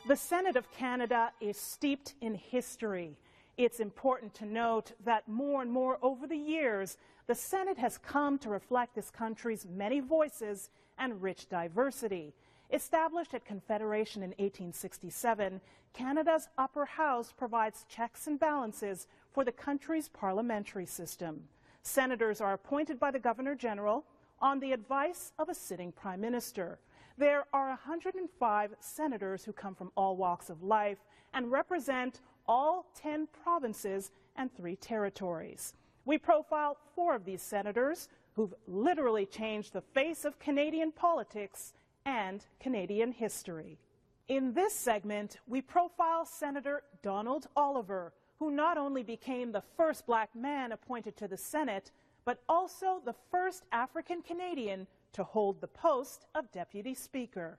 The Senate of Canada is steeped in history. It's important to note that more and more over the years, the Senate has come to reflect this country's many voices and rich diversity. Established at Confederation in 1867, Canada's upper house provides checks and balances for the country's parliamentary system. Senators are appointed by the Governor-General on the advice of a sitting Prime Minister. There are 105 senators who come from all walks of life and represent all 10 provinces and 3 territories. We profile 4 of these senators who've literally changed the face of Canadian politics and Canadian history. In this segment, we profile Senator Donald Oliver, who not only became the first black man appointed to the Senate, but also the first African Canadian to hold the post of Deputy Speaker.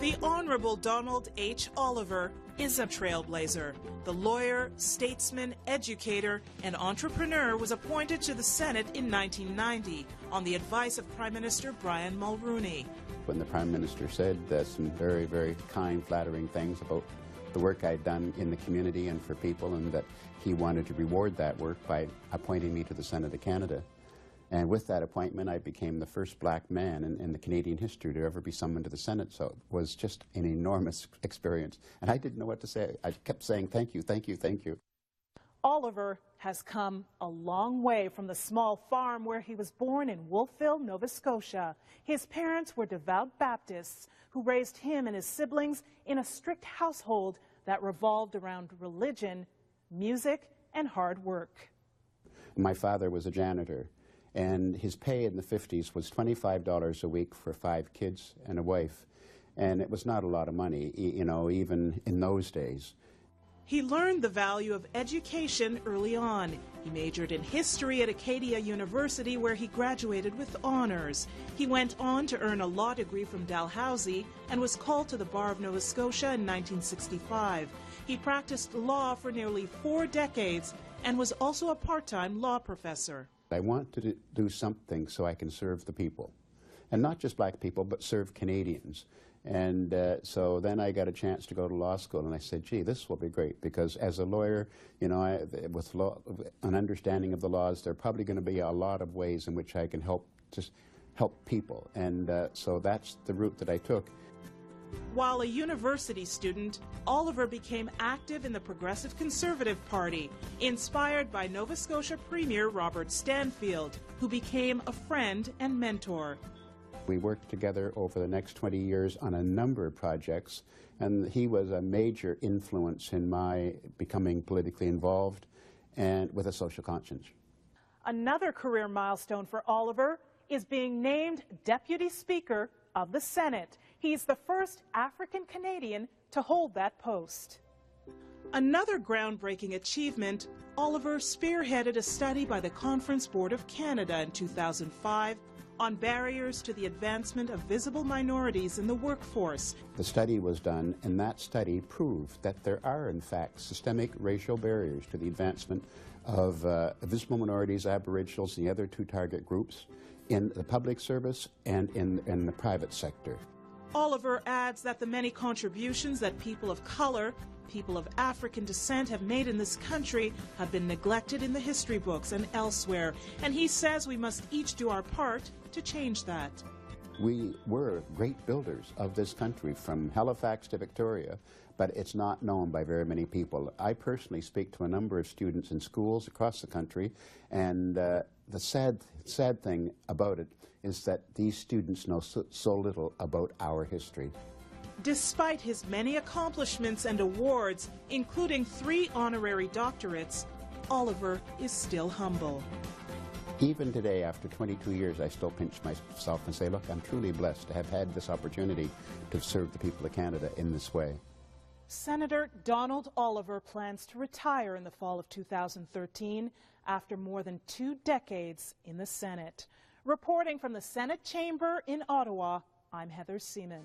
The Honorable Donald H. Oliver is a trailblazer. The lawyer, statesman, educator, and entrepreneur was appointed to the Senate in 1990 on the advice of Prime Minister Brian Mulroney. When the Prime Minister said some very, very kind, flattering things about the work I'd done in the community and for people, and that he wanted to reward that work by appointing me to the Senate of Canada. And with that appointment, I became the first black man in the Canadian history to ever be summoned to the Senate. So it was just an enormous experience. And I didn't know what to say. I kept saying, thank you, thank you, thank you. Oliver has come a long way from the small farm where he was born in Wolfville, Nova Scotia. His parents were devout Baptists who raised him and his siblings in a strict household that revolved around religion, music, and hard work. My father was a janitor, and his pay in the 50s was $25 a week for 5 kids and a wife. And it was not a lot of money, you know, even in those days. He learned the value of education early on. He majored in history at Acadia University, where he graduated with honors. He went on to earn a law degree from Dalhousie and was called to the Bar of Nova Scotia in 1965. He practiced law for nearly 4 decades and was also a part-time law professor. I want to do something so I can serve the people, and not just black people, but serve Canadians. And so then I got a chance to go to law school, and I said, gee, this will be great, because as a lawyer, you know, with an understanding of the laws, there are probably going to be a lot of ways in which I can help people. And so that's the route that I took. While a university student, Oliver became active in the Progressive Conservative Party, inspired by Nova Scotia Premier Robert Stanfield, who became a friend and mentor. We worked together over the next 20 years on a number of projects, and he was a major influence in my becoming politically involved and with a social conscience. Another career milestone for Oliver is being named Deputy Speaker of the Senate. He's the first African Canadian to hold that post. Another groundbreaking achievement, Oliver spearheaded a study by the Conference Board of Canada in 2005 on barriers to the advancement of visible minorities in the workforce. The study was done, and that study proved that there are, in fact, systemic racial barriers to the advancement of visible minorities, Aboriginals, and the other 2 target groups in the public service and in the private sector. Oliver adds that the many contributions that people of color, people of African descent have made in this country have been neglected in the history books and elsewhere, and he says we must each do our part to change that. We were great builders of this country from Halifax to Victoria, but it's not known by very many people. I personally speak to a number of students in schools across the country, and the sad thing about it is that these students know so little about our history. Despite his many accomplishments and awards, including 3 honorary doctorates, Oliver is still humble. Even today, after 22 years, I still pinch myself and say, look, I'm truly blessed to have had this opportunity to serve the people of Canada in this way. Senator Donald Oliver plans to retire in the fall of 2013 after more than 2 decades in the Senate. Reporting from the Senate chamber in Ottawa, I'm Heather Seaman.